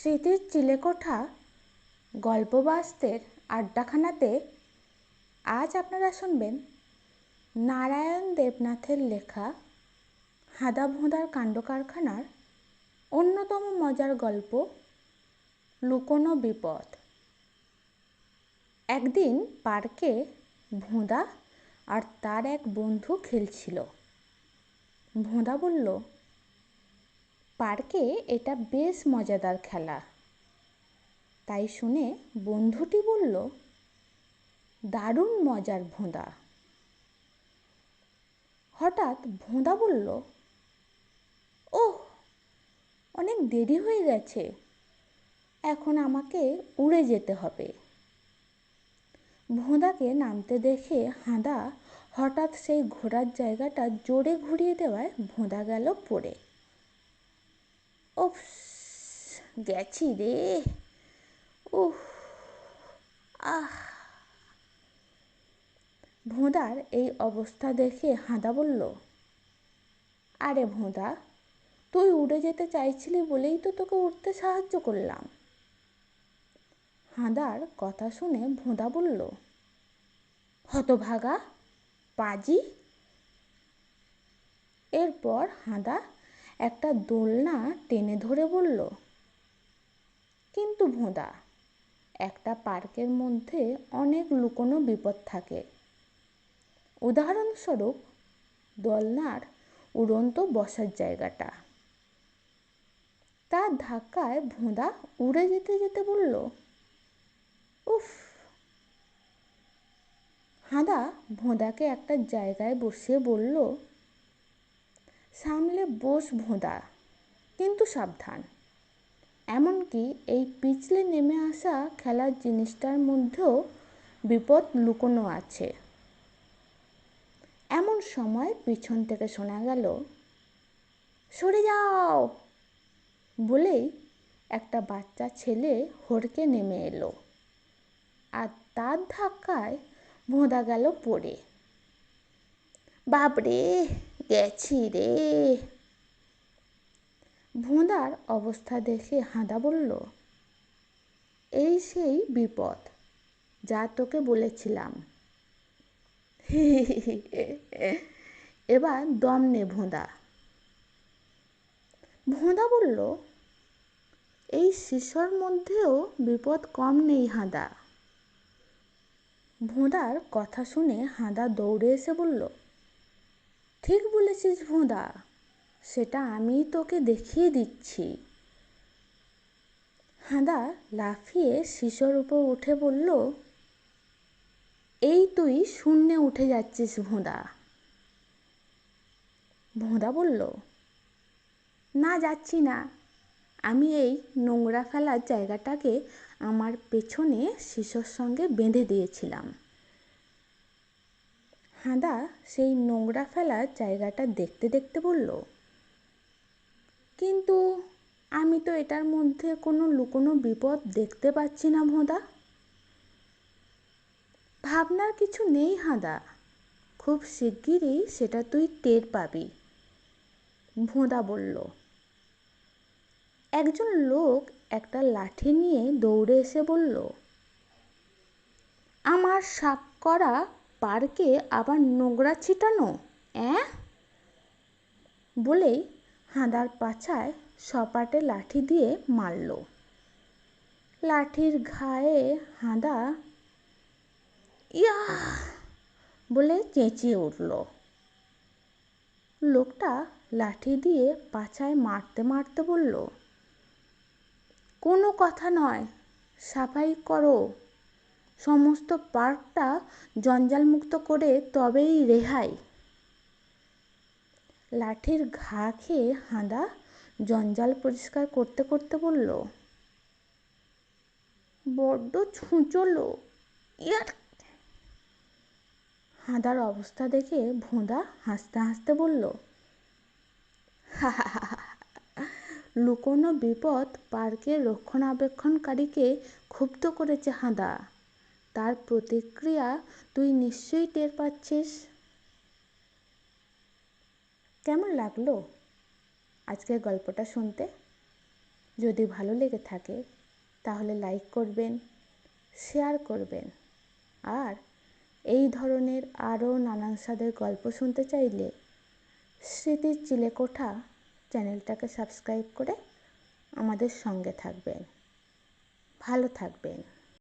স্মৃতির চিলেকোঠা গল্পবাস্তের আড্ডাখানাতে আজ আপনারা শুনবেন নারায়ণ দেবনাথের লেখা হাঁদাভোঁদার কাণ্ডকারখানার অন্যতম মজার গল্প লুকোনো বিপদ। একদিন পার্কে ভোঁদা আর তার এক বন্ধু খেলছিল। ভোঁদা বলল, পার্কে এটা বেশ মজাদার খেলা। তাই শুনে বন্ধুটি বলল, দারুণ মজার ভোঁদা। হঠাৎ ভোঁদা বলল, ওহ, অনেক দেরি হয়ে গেছে, এখন আমাকে উড়ে যেতে হবে। ভোঁদাকে নামতে দেখে হাঁদা হঠাৎ সেই ঘোরার জায়গাটা জোরে ঘুরিয়ে দেওয়ায় ভোঁদা গেল পড়ে। ওফ, গেছি রে, উহ, আহ। ভোঁদার এই অবস্থা দেখে হাঁদা বলল, আরে ভোঁদা, তুই উড়ে যেতে চাইছিলি বলেই তো তোকে উঠতে সাহায্য করলাম। হাঁদার কথা শুনে ভোঁদা বলল, হতভাগা, পাজি। এরপর হাঁদা একটা দোলনা টেনে ধরে বলল, কিন্তু ভোঁদা, একটা পার্কের মধ্যে অনেক লুকোনো বিপদ থাকে। উদাহরণস্বরূপ দোলনার উড়ন্ত বসার জায়গাটা। তার ধাক্কায় ভোঁদা উড়ে যেতে যেতে বলল, উফ। হাঁদা ভোঁদাকে একটা জায়গায় বসিয়ে বলল, সামলে বস ভোঁদা, কিন্তু সাবধান। এমনকি এই পিছলে নেমে আসা খেলার জিনিসটার মধ্যেও বিপদ লুকোনো আছে। এমন সময় পিছন থেকে শোনা গেল, সরে যাও বলেই একটা বাচ্চা ছেলে হড়কে নেমে এলো, আর তার ধাক্কায় ভোঁদা গেল পড়ে। বাপরে, গেছি রে। ভোঁদার অবস্থা দেখে হাঁদা বলল, এই সেই বিপদ যা তোকে বলেছিলাম। এবার দম নে ভোঁদা। ভোঁদা বলল, এই শিশর মধ্যেও বিপদ কম নেই হাঁদা। ভোঁদার কথা শুনে হাঁদা দৌড়ে এসে বলল, ঠিক বলেছিস ভোঁদা, সেটা আমি তোকে দেখিয়ে দিচ্ছি। হাঁদা লাফিয়ে শিশর উপর উঠে বলল, এই তুই শূন্যে উঠে যাচ্ছিস ভোঁদা। ভোঁদা বলল, না, যাচ্ছি না, আমি এই নোংরা ফেলার জায়গাটাকে আমার পেছনে শিশর সঙ্গে বেঁধে দিয়েছিলাম। হাঁদা সেই নোংরা ফেলার জায়গাটা দেখতে দেখতে বলল, কিন্তু আমি তো এটার মধ্যে কোনো লুকোনো বিপদ দেখতে পাচ্ছি না ভোঁদা। ভাবনার কিছু নেই হাঁদা, খুব শিগগিরই সেটা তুই টের পাবি, ভোঁদা বলল। একজন লোক একটা লাঠি নিয়ে দৌড়ে এসে বলল, আমার সাফ করা পার্কে আবার নোংরা ছিটানো, বলেই হাঁদার পাছায় সপাটে লাঠি দিয়ে মারল। লাঠির ঘায়ে হাঁদা ইয়া বলে চেঁচিয়ে উঠল। লোকটা লাঠি দিয়ে পাছায় মারতে মারতে বলল, কোনো কথা নয়, সাফাই করো, সমস্ত পার্কটা জঞ্জালমুক্ত করে তবেই রেহাই। লাঠির ঘা খেয়ে হাঁদা জঞ্জাল পরিষ্কার করতে করতে বলল, বড্ড ছুঁচলো, ইয়ার। হাঁদার অবস্থা দেখে ভোঁদা হাসতে হাসতে বলল, লুকোনো বিপদ পার্কের রক্ষণাবেক্ষণকারীকে ক্ষুব্ধ করেছে হাঁদা, তার প্রতিক্রিয়া তুই নিশ্চয়ই টের পাচ্ছিস। কেমন লাগলো আজকের গল্পটা শুনতে? যদি ভালো লেগে থাকে তাহলে লাইক করবেন, শেয়ার করবেন। আর এই ধরনের আরও নানান স্বাদের গল্প শুনতে চাইলে স্মৃতির চিলেকোঠা চ্যানেলটাকে সাবস্ক্রাইব করে আমাদের সঙ্গে থাকবেন। ভালো থাকবেন।